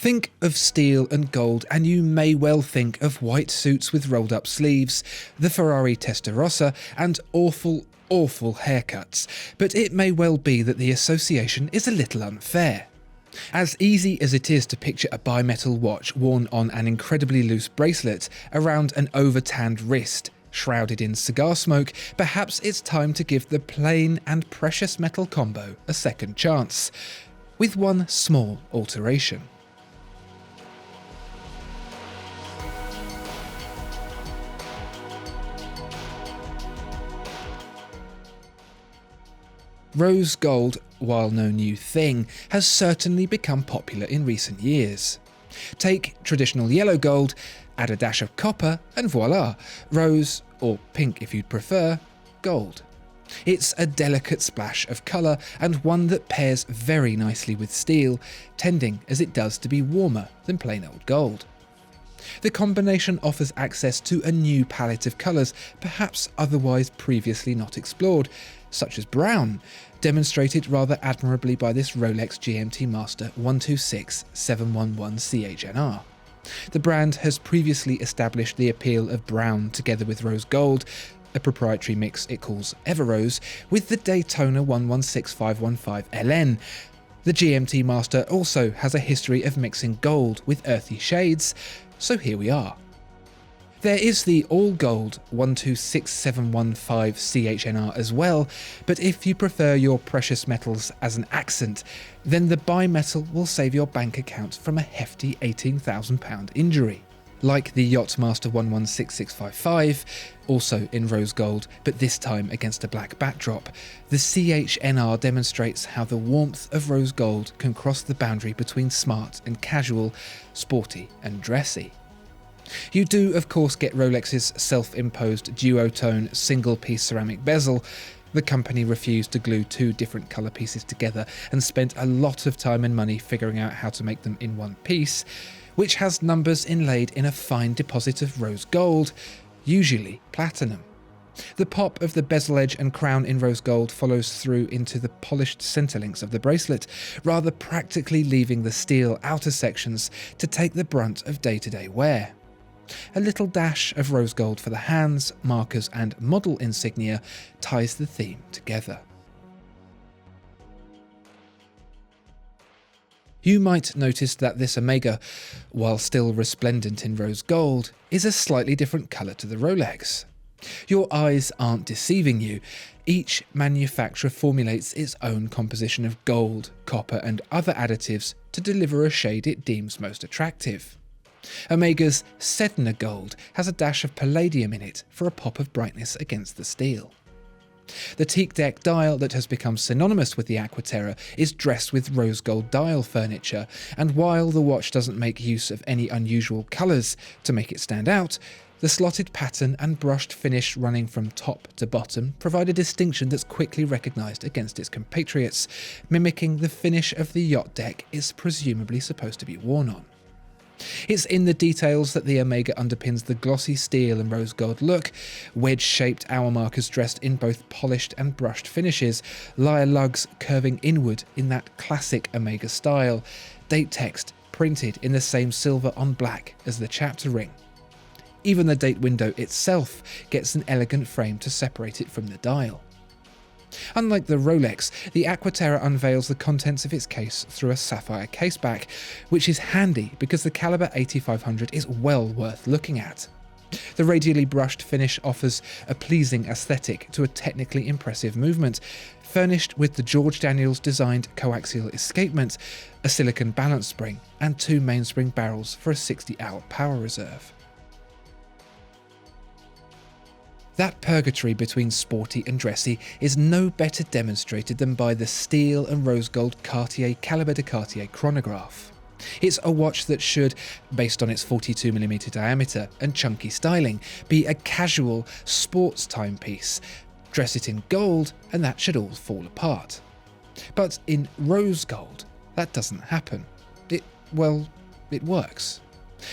Think of steel and gold and you may well think of white suits with rolled up sleeves, the Ferrari Testarossa and awful haircuts, but it may well be that the association is a little unfair. As easy as it is to picture a bimetal watch worn on an incredibly loose bracelet around an over-tanned wrist, shrouded in cigar smoke, perhaps it's time to give the plain and precious metal combo a second chance, with one small alteration. Rose gold, while no new thing, has certainly become popular in recent years. Take traditional yellow gold, add a dash of copper, and voila, rose, or pink if you'd prefer, gold. It's a delicate splash of colour and one that pairs very nicely with steel, tending as it does to be warmer than plain old gold. The combination offers access to a new palette of colours, perhaps otherwise previously not explored, such as brown, demonstrated rather admirably by this Rolex GMT-Master 126711 CHNR. The brand has previously established the appeal of brown together with rose gold, a proprietary mix it calls Everrose, with the Daytona 116515 LN. The GMT-Master also has a history of mixing gold with earthy shades, so here we are. There is the all-gold 126715 CHNR as well, but if you prefer your precious metals as an accent, then the bimetal will save your bank account from a hefty £18,000 injury. Like the Yachtmaster 116655, also in rose gold, but this time against a black backdrop, the CHNR demonstrates how the warmth of rose gold can cross the boundary between smart and casual, sporty and dressy. You do of course get Rolex's self-imposed duotone single-piece ceramic bezel. The company refused to glue two different colour pieces together and spent a lot of time and money figuring out how to make them in one piece, which has numbers inlaid in a fine deposit of rose gold, usually platinum. The pop of the bezel edge and crown in rose gold follows through into the polished centerlinks of the bracelet, rather practically leaving the steel outer sections to take the brunt of day-to-day wear. A little dash of rose gold for the hands, markers and model insignia ties the theme together. You might notice that this Omega, while still resplendent in rose gold, is a slightly different colour to the Rolex. Your eyes aren't deceiving you. Each manufacturer formulates its own composition of gold, copper and other additives to deliver a shade it deems most attractive. Omega's Sedna Gold has a dash of palladium in it for a pop of brightness against the steel. The teak deck dial that has become synonymous with the Aqua Terra is dressed with rose gold dial furniture, and while the watch doesn't make use of any unusual colours to make it stand out, the slotted pattern and brushed finish running from top to bottom provide a distinction that's quickly recognised against its compatriots, mimicking the finish of the yacht deck it's presumably supposed to be worn on. It's in the details that the Omega underpins the glossy steel and rose gold look, wedge-shaped hour markers dressed in both polished and brushed finishes, lyre lugs curving inward in that classic Omega style, date text printed in the same silver on black as the chapter ring. Even the date window itself gets an elegant frame to separate it from the dial. Unlike the Rolex, the Aqua Terra unveils the contents of its case through a sapphire caseback, which is handy because the Calibre 8500 is well worth looking at. The radially brushed finish offers a pleasing aesthetic to a technically impressive movement, furnished with the George Daniels designed coaxial escapement, a silicon balance spring, and two mainspring barrels for a 60-hour power reserve. That purgatory between sporty and dressy is no better demonstrated than by the steel and rose gold Cartier Calibre de Cartier Chronograph. It's a watch that should, based on its 42mm diameter and chunky styling, be a casual sports timepiece. Dress it in gold and that should all fall apart. But in rose gold, that doesn't happen. It works.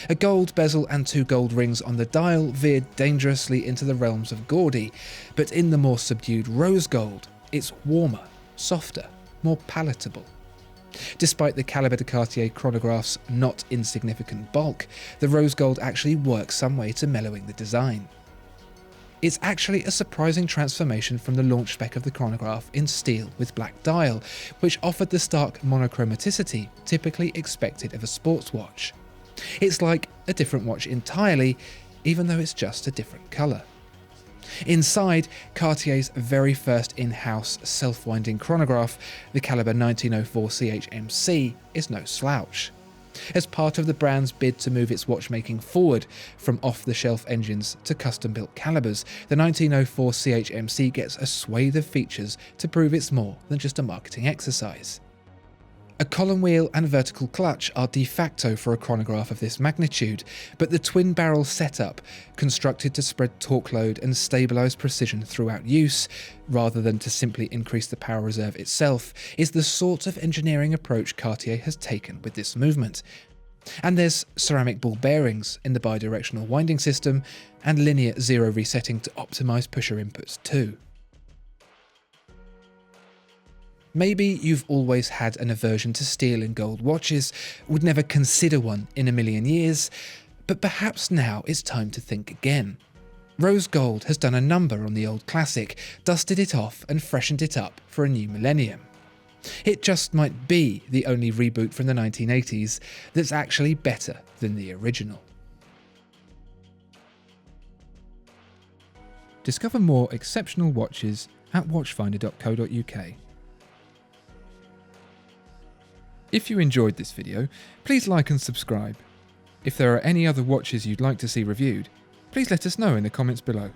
A gold bezel and two gold rings on the dial veered dangerously into the realms of gaudy, but in the more subdued rose gold, it's warmer, softer, more palatable. Despite the Calibre de Cartier chronograph's not insignificant bulk, the rose gold actually works some way to mellowing the design. It's actually a surprising transformation from the launch spec of the chronograph in steel with black dial, which offered the stark monochromaticity typically expected of a sports watch. It's like a different watch entirely, even though it's just a different colour. Inside, Cartier's very first in-house self-winding chronograph, the Calibre 1904 CHMC, is no slouch. As part of the brand's bid to move its watchmaking forward from off-the-shelf engines to custom-built calibers, the 1904 CHMC gets a swathe of features to prove it's more than just a marketing exercise. A column wheel and vertical clutch are de facto for a chronograph of this magnitude, but the twin-barrel setup, constructed to spread torque load and stabilise precision throughout use, rather than to simply increase the power reserve itself, is the sort of engineering approach Cartier has taken with this movement. And there's ceramic ball bearings in the bidirectional winding system, and linear zero resetting to optimise pusher inputs too. Maybe you've always had an aversion to steel and gold watches, would never consider one in a million years, but perhaps now it's time to think again. Rose gold has done a number on the old classic, dusted it off and freshened it up for a new millennium. It just might be the only reboot from the 1980s that's actually better than the original. Discover more exceptional watches at watchfinder.co.uk. If you enjoyed this video, please like and subscribe. If there are any other watches you'd like to see reviewed, please let us know in the comments below.